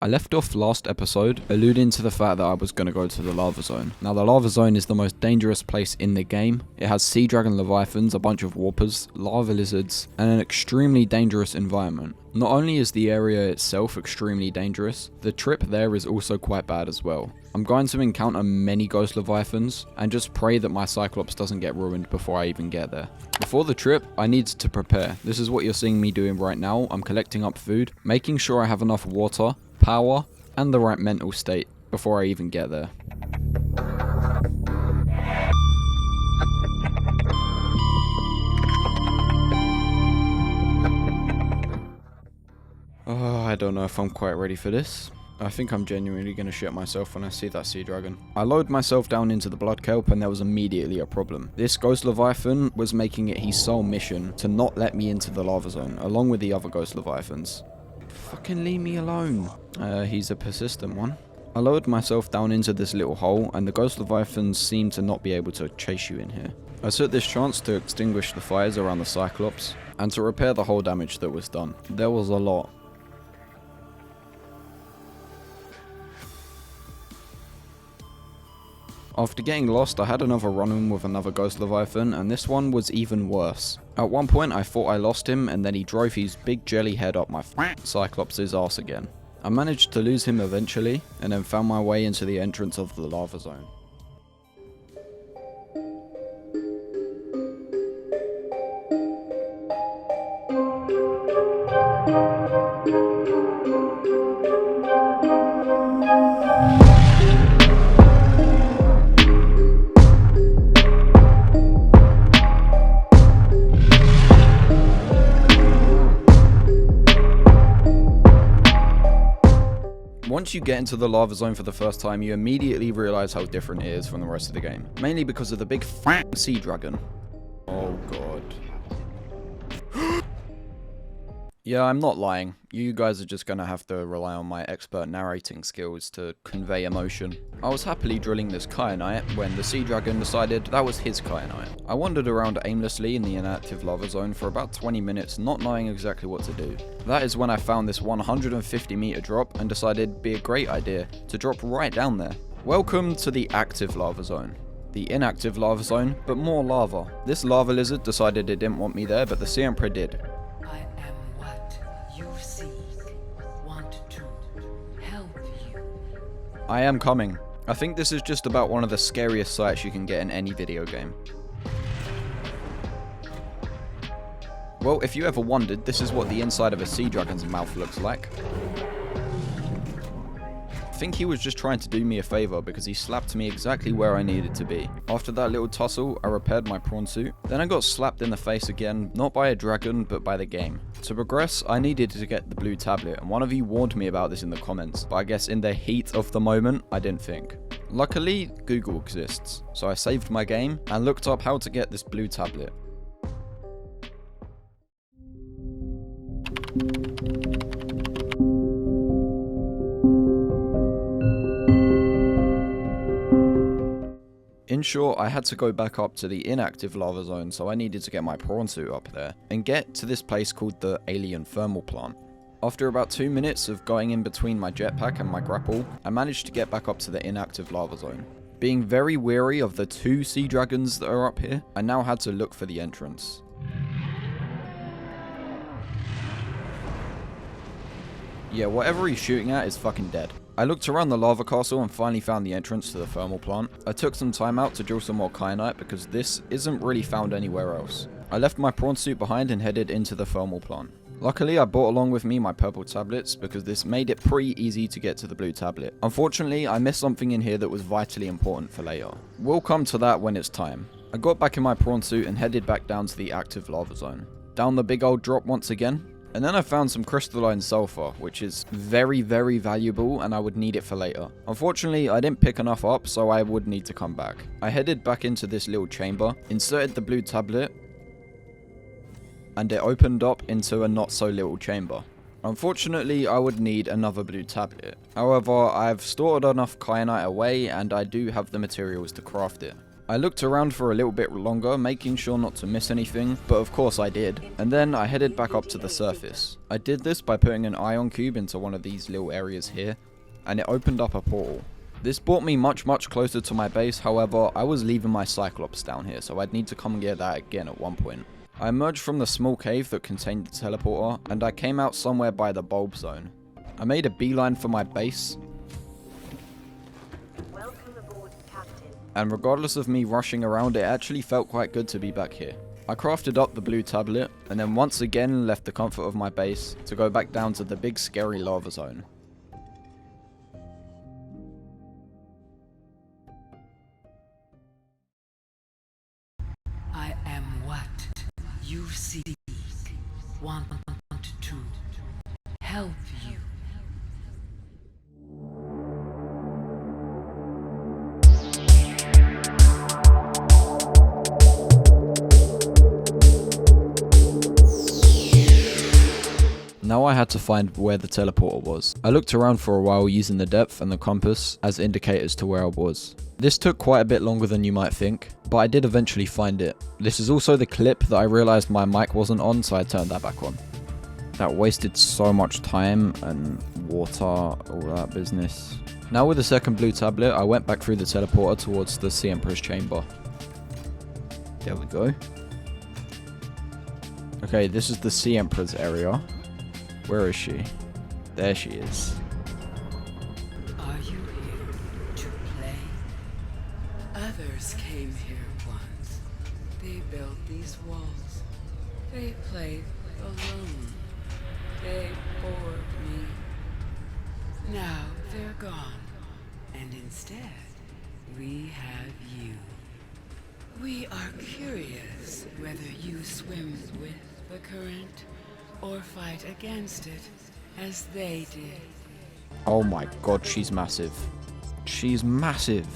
I left off last episode alluding to the fact that I was going to go to the lava zone. Now the lava zone is the most dangerous place in the game. It has sea dragon leviathans, a bunch of warpers, lava lizards, and an extremely dangerous environment. Not only is the area itself extremely dangerous, the trip there is also quite bad as well. I'm going to encounter many ghost leviathans and just pray that my cyclops doesn't get ruined before I even get there. Before the trip, I need to prepare. This is what you're seeing me doing right now. I'm collecting up food, making sure I have enough water, power, and the right mental state before I even get there. Oh, I don't know if I'm quite ready for this. I think I'm genuinely going to shit myself when I see that sea dragon. I load myself down into the blood kelp and there was immediately a problem. This ghost leviathan was making it his sole mission to not let me into the lava zone, along with the other ghost leviathans. Fucking leave me alone. He's a persistent one. I lowered myself down into this little hole and the ghost leviathans seem to not be able to chase you in here. I took this chance to extinguish the fires around the cyclops and to repair the hull damage that was done. There was a lot. After getting lost, I had another run-in with another ghost leviathan, and this one was even worse. At one point I thought I lost him, and then he drove his big jelly head up my cyclops' ass again. I managed to lose him eventually, and then found my way into the entrance of the lava zone. Once you get into the lava zone for the first time, you immediately realize how different it is from the rest of the game. Mainly because of the big sea dragon. Oh god. Yeah, I'm not lying. You guys are just gonna have to rely on my expert narrating skills to convey emotion. I was happily drilling this kyanite when the sea dragon decided that was his kyanite. I wandered around aimlessly in the inactive lava zone for about 20 minutes, not knowing exactly what to do. That is when I found this 150 meter drop and decided it'd be a great idea to drop right down there. Welcome to the active lava zone. The inactive lava zone, but more lava. This lava lizard decided it didn't want me there, but the sea emperor did. I am coming. I think this is just about one of the scariest sights you can get in any video game. Well, if you ever wondered, this is what the inside of a sea dragon's mouth looks like. I think he was just trying to do me a favor because he slapped me exactly where I needed to be. After that little tussle, I repaired my prawn suit. Then I got slapped in the face again, not by a dragon, but by the game. To progress, I needed to get the blue tablet, and one of you warned me about this in the comments, but I guess in the heat of the moment, I didn't think. Luckily, Google exists, so I saved my game and looked up how to get this blue tablet. In short, I had to go back up to the inactive lava zone, so I needed to get my prawn suit up there and get to this place called the alien thermal plant. After about 2 minutes of going in between my jetpack and my grapple, I managed to get back up to the inactive lava zone. Being very wary of the 2 sea dragons that are up here, I now had to look for the entrance. Yeah, whatever he's shooting at is fucking dead. I looked around the lava castle and finally found the entrance to the thermal plant. I took some time out to drill some more kyanite because this isn't really found anywhere else. I left my prawn suit behind and headed into the thermal plant. Luckily, I brought along with me my purple tablets because this made it pretty easy to get to the blue tablet. Unfortunately, I missed something in here that was vitally important for later. We'll come to that when it's time. I got back in my prawn suit and headed back down to the active lava zone. Down the big old drop once again. And then I found some crystalline sulfur, which is very, very valuable and I would need it for later. Unfortunately, I didn't pick enough up, so I would need to come back. I headed back into this little chamber, inserted the blue tablet, and it opened up into a not so little chamber. Unfortunately, I would need another blue tablet. However, I've stored enough kyanite away and I do have the materials to craft it. I looked around for a little bit longer, making sure not to miss anything, but of course I did. And then I headed back up to the surface. I did this by putting an ion cube into one of these little areas here, and it opened up a portal. This brought me much closer to my base, however, I was leaving my Cyclops down here, so I'd need to come and get that again at one point. I emerged from the small cave that contained the teleporter, and I came out somewhere by the bulb zone. I made a beeline for my base, and regardless of me rushing around, it actually felt quite good to be back here. I crafted up the blue tablet, and then once again left the comfort of my base to go back down to the big scary lava zone. I am what you seek, want to help you. Now I had to find where the teleporter was. I looked around for a while using the depth and the compass as indicators to where I was. This took quite a bit longer than you might think, but I did eventually find it. This is also the clip that I realized my mic wasn't on, so I turned that back on. That wasted so much time and water, all that business. Now with the second blue tablet, I went back through the teleporter towards the Sea Emperor's chamber. There we go. Okay, this is the Sea Emperor's area. Where is she? There she is. Are you here to play? Others came here once. They built these walls. They played alone. They bored me. Now they're gone. And instead, we have you. We are curious whether you swim with the current or fight against it, as they did. Oh my god, she's massive. She's massive.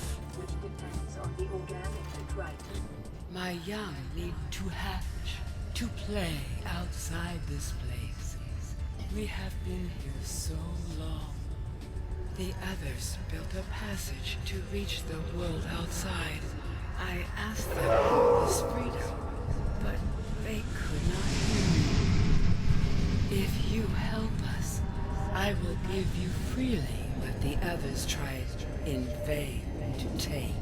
My young need to hatch, to play outside this place. We have been here so long. The others built a passage to reach the world outside. I asked them for this freedom, but they could not hear me. If you help us, I will give you freely what the others tried in vain to take.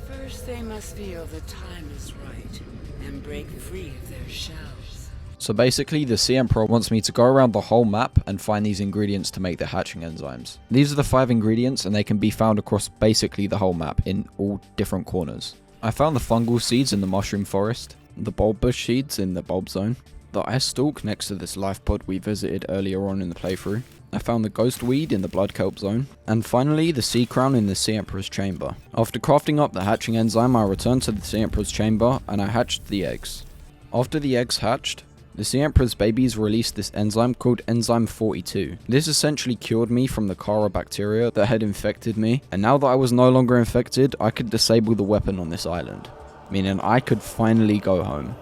First, they must feel the time is right and break free of their shells. So basically, the Sea Emperor wants me to go around the whole map and find these ingredients to make the hatching enzymes. These are the 5 ingredients, and they can be found across basically the whole map in all different corners. I found the fungal seeds in the mushroom forest, the bulb bush seeds in the bulb zone, the ice stalk next to this life pod we visited earlier on in the playthrough. I found the ghost weed in the blood kelp zone, and finally the sea crown in the Sea Emperor's chamber. After crafting up the hatching enzyme, I returned to the Sea Emperor's chamber and I hatched the eggs. After the eggs hatched, the Sea Emperor's babies released this enzyme called Enzyme 42. This essentially cured me from the Chara bacteria that had infected me, and now that I was no longer infected, I could disable the weapon on this island, meaning I could finally go home.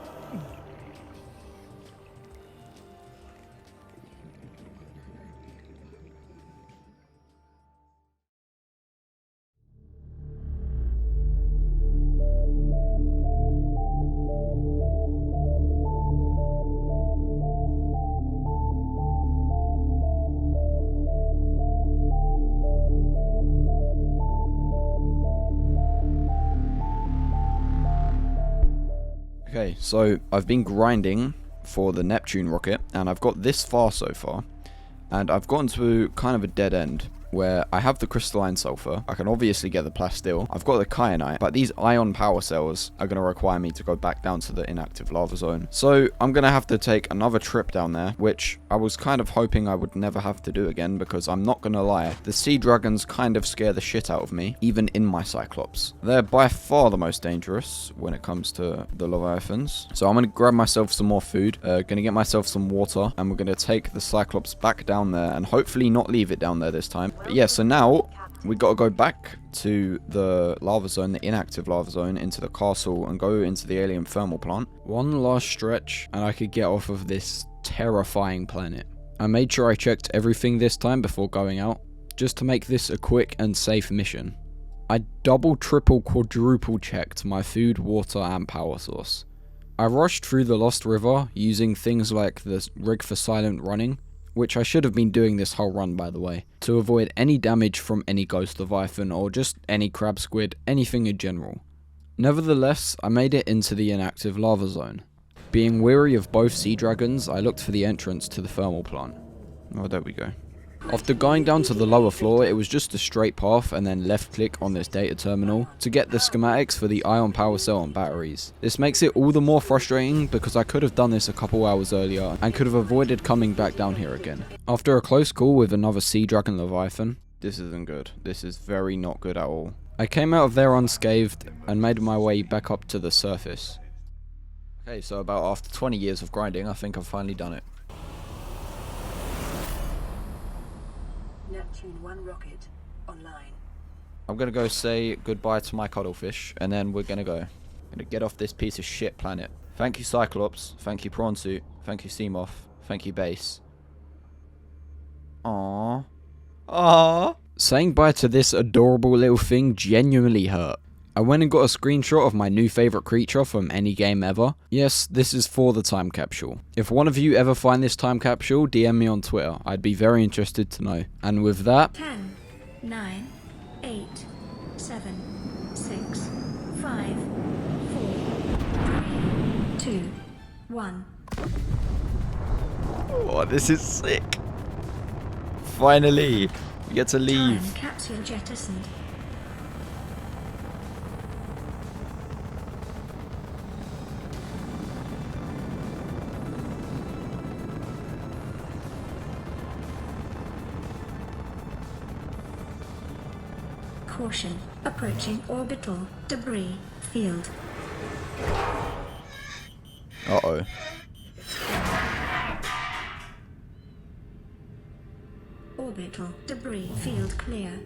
Okay, so I've been grinding for the Neptune rocket, and I've got this far so far, and I've gotten to kind of a dead end, where I have the crystalline sulfur. I can obviously get the plasteel. I've got the kyanite, but these ion power cells are going to require me to go back down to the inactive lava zone. So I'm going to have to take another trip down there, which I was kind of hoping I would never have to do again, because I'm not going to lie, the sea dragons kind of scare the shit out of me, even in my Cyclops. They're by far the most dangerous when it comes to the Leviathans. So I'm going to grab myself some more food, going to get myself some water, and we're going to take the Cyclops back down there, and hopefully not leave it down there this time. But yeah, so now we got to go back to the lava zone, the inactive lava zone, into the castle and go into the alien thermal plant. One last stretch and I could get off of this terrifying planet. I made sure I checked everything this time before going out, just to make this a quick and safe mission. I double, triple, quadruple checked my food, water and power source. I rushed through the Lost River using things like the rig for silent running, which I should have been doing this whole run by the way, to avoid any damage from any ghost leviathan or just any crab squid, anything in general. Nevertheless, I made it into the inactive lava zone. Being weary of both sea dragons, I looked for the entrance to the thermal plant. Oh, there we go. After going down to the lower floor, it was just a straight path and then left click on this data terminal to get the schematics for the ion power cell and batteries. This makes it all the more frustrating because I could have done this a couple hours earlier and could have avoided coming back down here again. After a close call with another sea dragon leviathan, this isn't good. This is very not good at all. I came out of there unscathed and made my way back up to the surface. Okay, so about after 20 years of grinding, I think I've finally done it. Neptune 1 rocket online. I'm gonna go say goodbye to my cuddlefish, and then we're gonna go. Gonna get off this piece of shit planet. Thank you, Cyclops. Thank you, Prawn Suit. Thank you, Seamoth. Thank you, Base. Aww. Aww. Saying bye to this adorable little thing genuinely hurt. I went and got a screenshot of my new favourite creature from any game ever. Yes, this is for the time capsule. If one of you ever find this time capsule, DM me on Twitter. I'd be very interested to know. And with that... 10, 9, 8, 7, 6, 5, 4, 3, 2, 1. Oh, this is sick. Finally, we get to leave. Time capsule jettisoned. Caution, approaching orbital debris field. Uh-oh. Orbital debris field clear.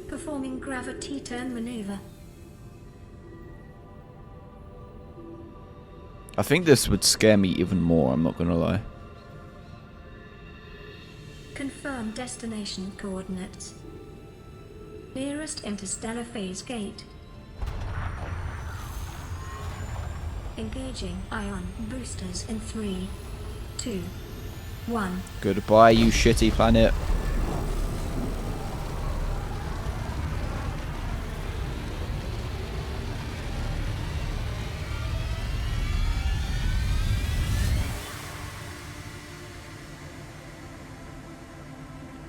Performing gravity turn maneuver. I think this would scare me even more, I'm not gonna lie. Confirm destination coordinates. Nearest interstellar phase gate. Engaging ion boosters in 3, 2, 1. Goodbye, you shitty planet.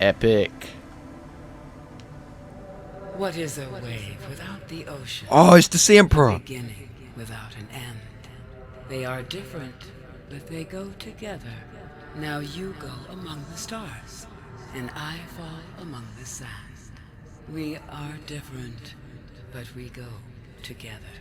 Epic. What is a wave without the ocean? Oh, it's the Sea Emperor. Beginning without an end. They are different, but they go together. Now you go among the stars, and I fall among the sand. We are different, but we go together.